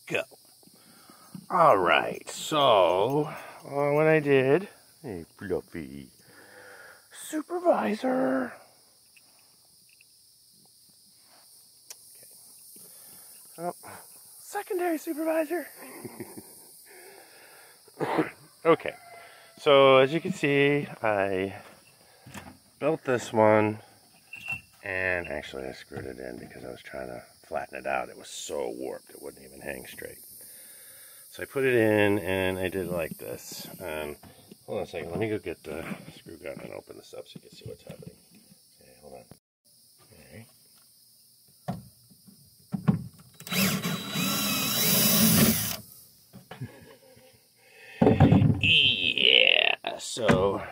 Go. Alright, so what I did, hey fluffy supervisor. Okay. Oh, secondary supervisor. Okay, so as you can see, I built this one, and actually I screwed it in because I was trying to flatten it out. It was so warped it wouldn't even hang straight. So I put it in and I did it like this. And hold on a second, let me go get the screw gun and open this up so you can see what's happening. Okay, hold on. Okay. Yeah, so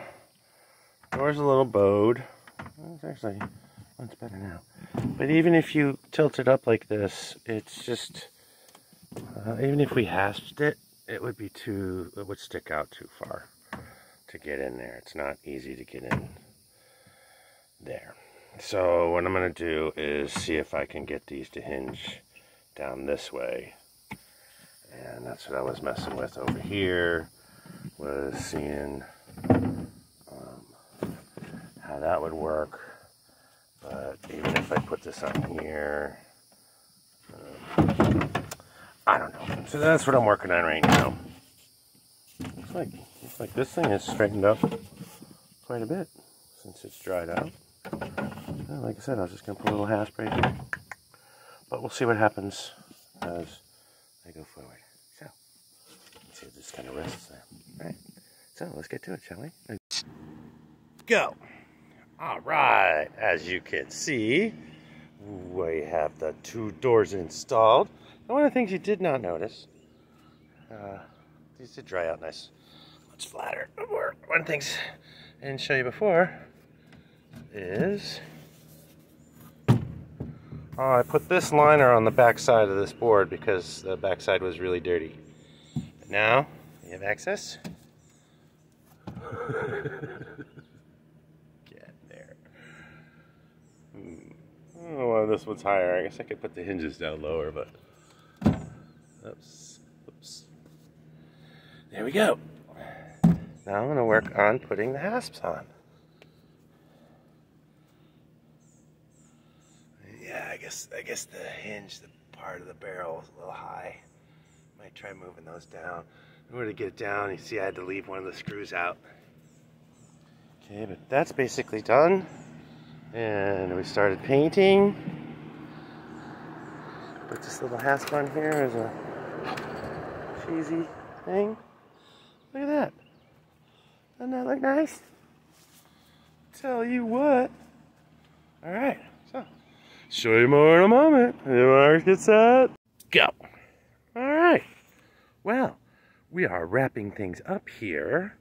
door's a little bowed. Well, it's actually much better now. But even if you tilt it up like this, it's just even if we hasped it, it would stick out too far to get in there. It's not easy to get in there. So what I'm going to do is see if I can get these to hinge down this way. And that's what I was messing with over here, was seeing how that would work. But even if I put this on here, I don't know. So that's what I'm working on right now. Looks like this thing has straightened up quite a bit since it's dried out. Well, like I said, I was just going to put a little hairspray here. But we'll see what happens as I go forward. So, let's see if this kind of rests there. Alright, so let's get to it, shall we? Go! Alright, as you can see, we have the 2 doors installed. And one of the things you did not notice, these did dry out nice, much flatter. One of the things I didn't show you before is I put this liner on the back side of this board because the back side was really dirty. But now you have access. Get there. Oh, well, this one's higher. I guess I could put the hinges down lower, but oops. There we go. Now I'm going to work on putting the hasps on. Yeah, I guess the hinge, the part of the barrel is a little high. Might try moving those down. In order to get it down, you see I had to leave one of the screws out. Okay, but that's basically done. And we started painting. Put this little hasp on here as a cheesy thing. Look at that. Doesn't that look nice? Tell you what. Alright, so show you more in a moment. Mark, get set. Go. Alright. Well, we are wrapping things up here.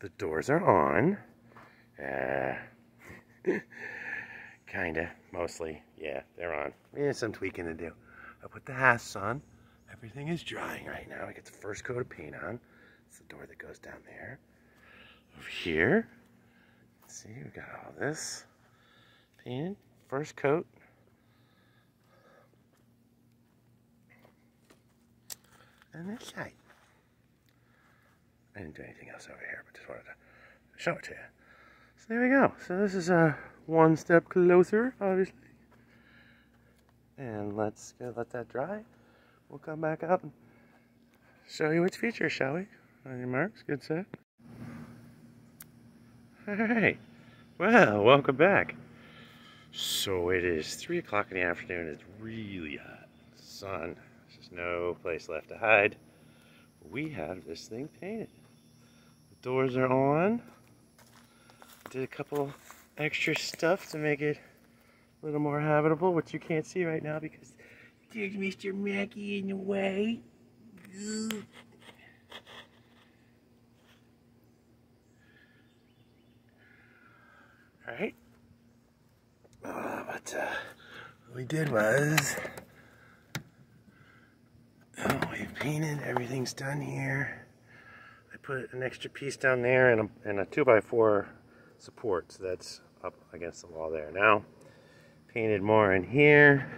The doors are on. Kinda, mostly. Yeah, they're on. There's some tweaking to do. I put the hasps on. Everything is drying right now. I get the first coat of paint on. It's the door that goes down there. Over here, see, we got all this painted. First coat. And this side. I didn't do anything else over here, but just wanted to show it to you. So there we go. So this is one step closer, obviously. And let's go let that dry. We'll come back up and show you its features, shall we? On your marks, good set. Alright, well, welcome back. So it is 3 o'clock in the afternoon. It's really hot. Sun. There's just no place left to hide. We have this thing painted. The doors are on. Did a couple extra stuff to make it a little more habitable, which you can't see right now because there's Mr. Mackie in the way. Alright. But what we did was, we've painted, everything's done here. I put an extra piece down there and a 2x4 support, so that's up against the wall there. Now, painted more in here,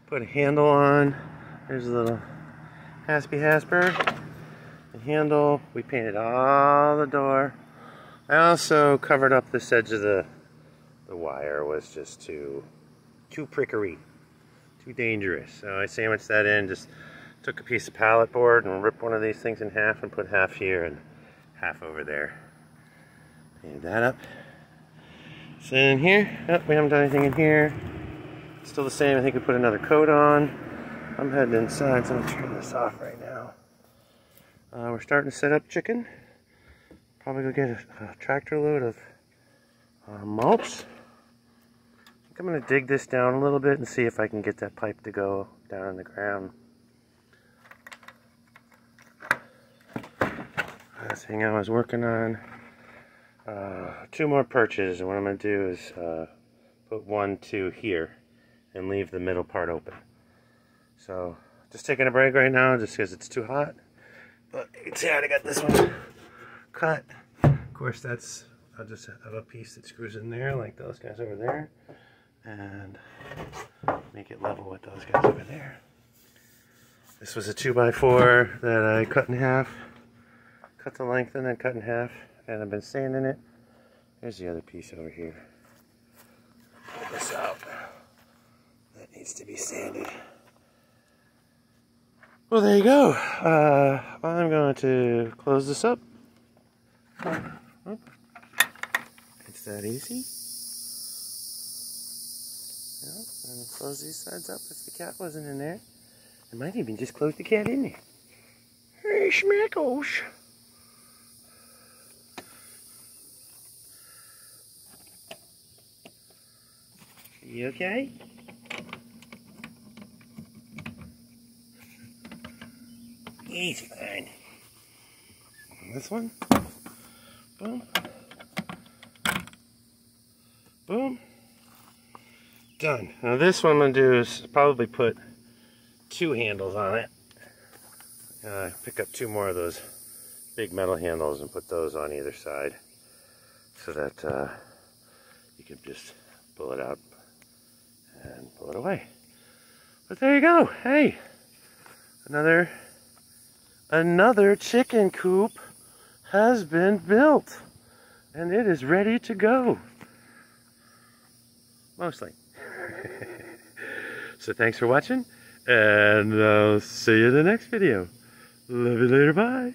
put a handle on. There's a little Haspy Hasper. The handle, we painted all the door. I also covered up this edge of the wire. Was just too prickery, too dangerous. So I sandwiched that in, just took a piece of pallet board and ripped one of these things in half and put half here and half over there. Painted that up. So in here, oh, we haven't done anything in here. It's still the same. I think we put another coat on. I'm heading inside, so I'm gonna turn this off right now. We're starting to set up chicken. Probably go get a tractor load of mulch. I think I'm gonna dig this down a little bit and see if I can get that pipe to go down in the ground. Last thing I was working on, 2 more perches, and what I'm gonna do is put 1, 2 here and leave the middle part open. So just taking a break right now just because it's too hot. But you can see I already got this one cut. Of course, that's, I'll just have a piece that screws in there like those guys over there. And make it level with those guys over there. This was a 2x4 that I cut in half. Cut the length and then cut in half. And I've been sanding it. There's the other piece over here. Pull this out. That needs to be sanded. Well, there you go. I'm going to close this up. It's that easy. Yep, and close these sides up if the cat wasn't in there. I might even just close the cat in there. Hey, schmackles. You okay? He's fine. This one. Boom. Boom. Done. Now this one I'm going to do is probably put 2 handles on it. Pick up 2 more of those big metal handles and put those on either side so that you can just pull it out and pull it away. But there you go. Hey, another chicken coop has been built and it is ready to go. Mostly. So thanks for watching, and I'll see you in the next video. Love you later, bye.